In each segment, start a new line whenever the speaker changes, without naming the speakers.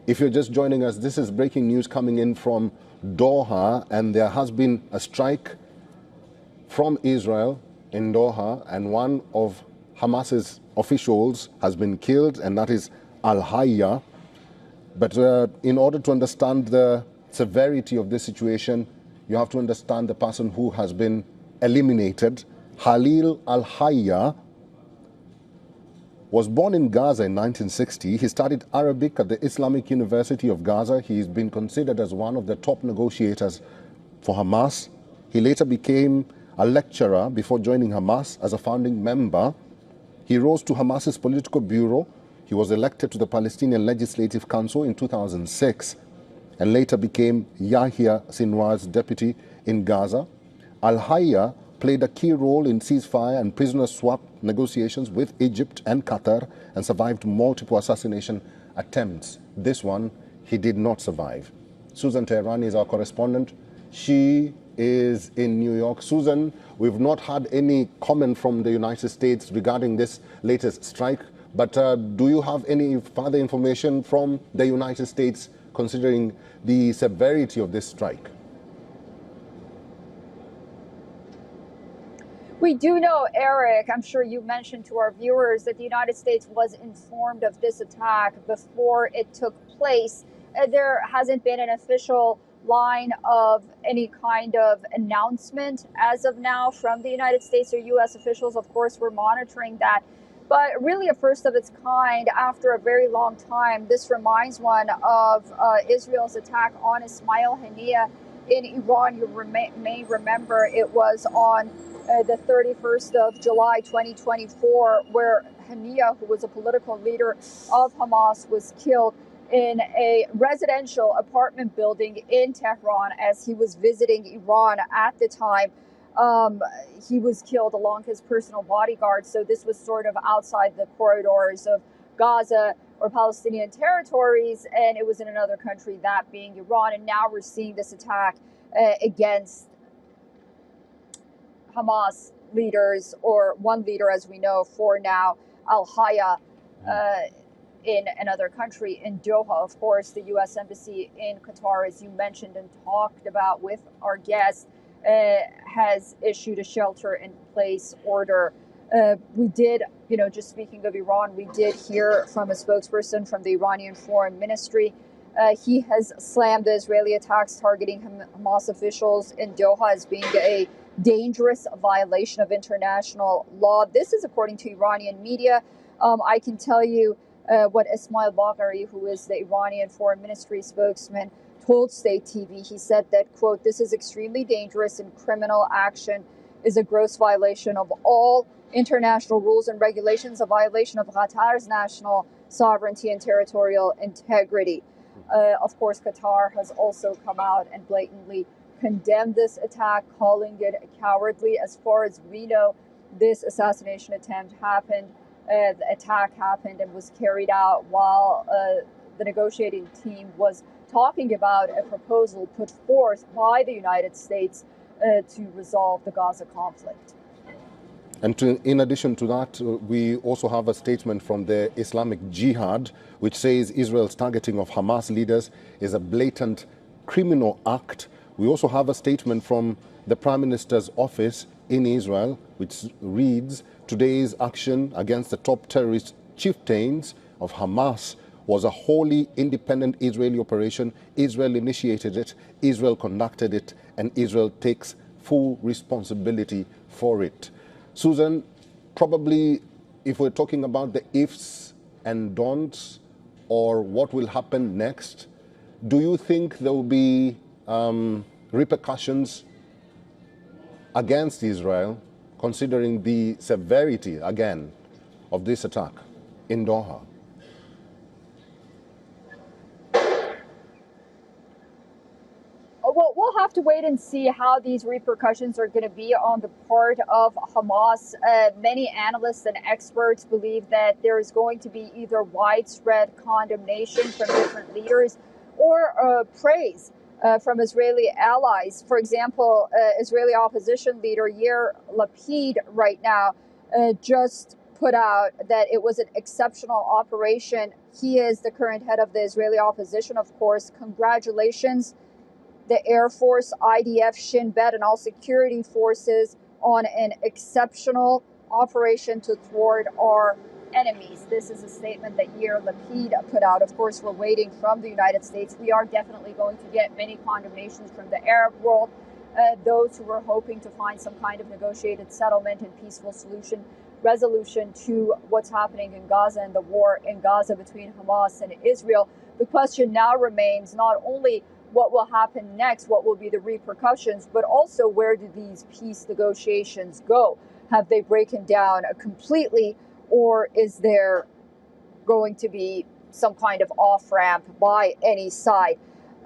If you're just joining us, this is breaking news coming in from Doha, and there has been a strike from Israel in Doha, and one of Hamas's officials has been killed, and that is Al-Hayya. But in order to understand the severity of this situation, you have to understand the person who has been eliminated. Khalil Al-Hayya was born in Gaza in 1960. He studied Arabic at the Islamic University of Gaza. He's been considered as one of the top negotiators for Hamas. He later became a lecturer before joining Hamas as a founding member. He rose to Hamas's political bureau. He was elected to the Palestinian Legislative Council in 2006 and later became Yahya Sinwar's deputy in Gaza. Al-Hayya played a key role in ceasefire and prisoner swap negotiations with Egypt and Qatar and survived multiple assassination attempts. This one, he did not survive. Susan Teherani is our correspondent. She is in New York. Susan, we've not had any comment from the United States regarding this latest strike, but do you have any further information from the United States considering the severity of this strike?
We do know, Eric, I'm sure you mentioned to our viewers that the United States was informed of this attack before it took place. There hasn't been an official line of any kind of announcement as of now from the United States or U.S. officials. Of course, we're monitoring that. But really a first of its kind after a very long time. This reminds one of Israel's attack on Ismail Haniyeh in Iran. You may remember it was on the 31st of July 2024, where Haniyeh, who was a political leader of Hamas, was killed in a residential apartment building in Tehran as he was visiting Iran at the time. He was killed along his personal bodyguard. So this was sort of outside the corridors of Gaza or Palestinian territories, and it was in another country, that being Iran. And now we're seeing this attack against Hamas leaders, or one leader, as we know, for now, Al-Hayya, in another country, in Doha. Of course, the U.S. Embassy in Qatar, as you mentioned and talked about with our guest, has issued a shelter-in-place order. We did, just speaking of Iran, we did hear from a spokesperson from the Iranian Foreign Ministry. He has slammed the Israeli attacks targeting Hamas officials in Doha as being a dangerous violation of international law. This is according to Iranian media. I can tell you what Ismail Bagheri, who is the Iranian Foreign Ministry spokesman, told State TV. He said that, quote, "This is extremely dangerous and criminal action is a gross violation of all international rules and regulations, a violation of Qatar's national sovereignty and territorial integrity." Of course, Qatar has also come out and blatantly condemned this attack, calling it cowardly. As far as we know, this assassination attempt happened, the attack happened and was carried out while the negotiating team was talking about a proposal put forth by the United States to resolve the Gaza conflict.
And in addition to that, we also have a statement from the Islamic Jihad, which says Israel's targeting of Hamas leaders is a blatant criminal act. We also have a statement from the Prime Minister's office in Israel, which reads, "Today's action against the top terrorist chieftains of Hamas was a wholly independent Israeli operation. Israel initiated it, Israel conducted it, and Israel takes full responsibility for it." Susan, probably if we're talking about the ifs and don'ts or what will happen next, do you think there will be repercussions against Israel, considering the severity, again, of this attack in Doha?
Well, we'll have to wait and see how these repercussions are going to be on the part of Hamas. Many analysts and experts believe that there is going to be either widespread condemnation from different leaders or praise from Israeli allies. For example, Israeli opposition leader Yair Lapid right now just put out that it was an exceptional operation. He is the current head of the Israeli opposition, of course. Congratulations, the Air Force, IDF, Shin Bet, and all security forces on an exceptional operation to thwart our enemies. This is a statement that Yair Lapid put out. Of course, we're waiting from the United States. We are definitely going to get many condemnations from the Arab world, those who were hoping to find some kind of negotiated settlement and peaceful resolution to what's happening in Gaza and the war in Gaza between Hamas and Israel. The question now remains not only what will happen next, what will be the repercussions, but also where do these peace negotiations go? Have they broken down completely, or is there going to be some kind of off-ramp by any side?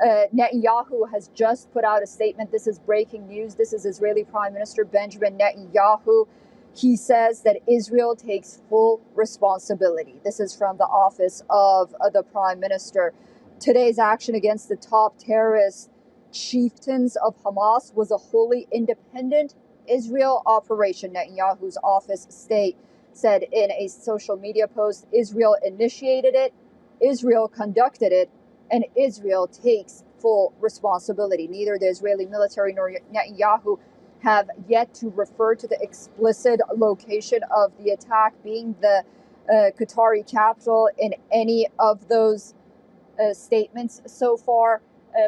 Netanyahu has just put out a statement. This is breaking news. This is Israeli Prime Minister Benjamin Netanyahu. He says that Israel takes full responsibility. This is from the office of the Prime Minister. Today's action against the top terrorist chieftains of Hamas was a wholly independent Israel operation, Netanyahu's office said in a social media post. Israel initiated it, Israel conducted it, and Israel takes full responsibility. Neither the Israeli military nor Netanyahu have yet to refer to the explicit location of the attack being the Qatari capital in any of those statements so far,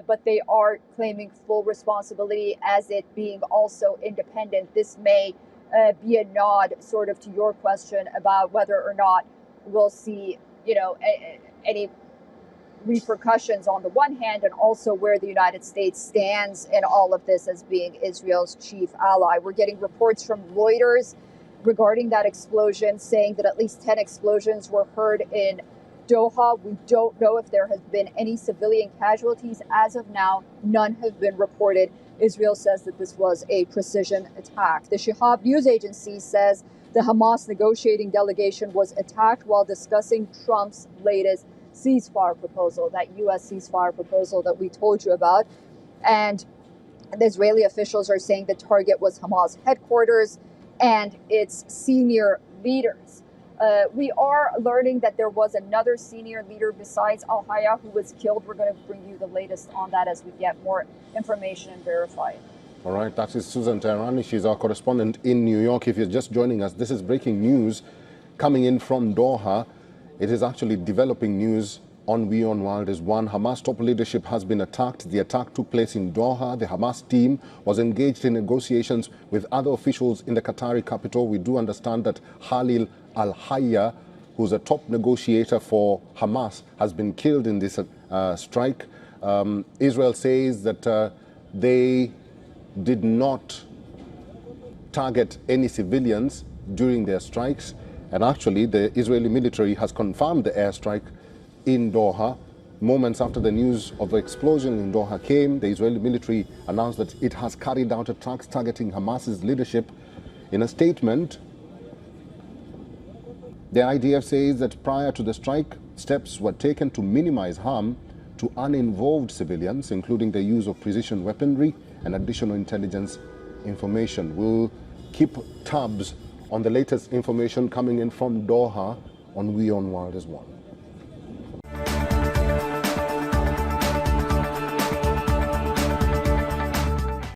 but they are claiming full responsibility as it being also independent. This may be a nod sort of to your question about whether or not we'll see, any repercussions on the one hand, and also where the United States stands in all of this as being Israel's chief ally. We're getting reports from Reuters regarding that explosion, saying that at least 10 explosions were heard in Doha. We don't know if there has been any civilian casualties. As of now, none have been reported. Israel says that this was a precision attack. The Shihab news agency says the Hamas negotiating delegation was attacked while discussing Trump's latest ceasefire proposal, that U.S. ceasefire proposal that we told you about. And the Israeli officials are saying the target was Hamas headquarters and its senior leaders. We are learning that there was another senior leader besides Al-Haya who was killed. We're going to bring you the latest on that as we get more information and verify it.
All right, that is Susan Teherani. She's our correspondent in New York. If you're just joining us, this is breaking news coming in from Doha. It is actually developing news on WION The World is one. Hamas top leadership has been attacked. The attack took place in Doha. The Hamas team was engaged in negotiations with other officials in the Qatari capital. We do understand that Khalil al-Hayya, who's a top negotiator for Hamas, has been killed in this strike. Israel says that they did not target any civilians during their strikes. And actually, the Israeli military has confirmed the airstrike in Doha. Moments after the news of the explosion in Doha came, the Israeli military announced that it has carried out attacks targeting Hamas's leadership. In a statement, the IDF says that prior to the strike, steps were taken to minimize harm to uninvolved civilians, including the use of precision weaponry and additional intelligence information. We'll keep tabs on the latest information coming in from Doha on WION The World as well.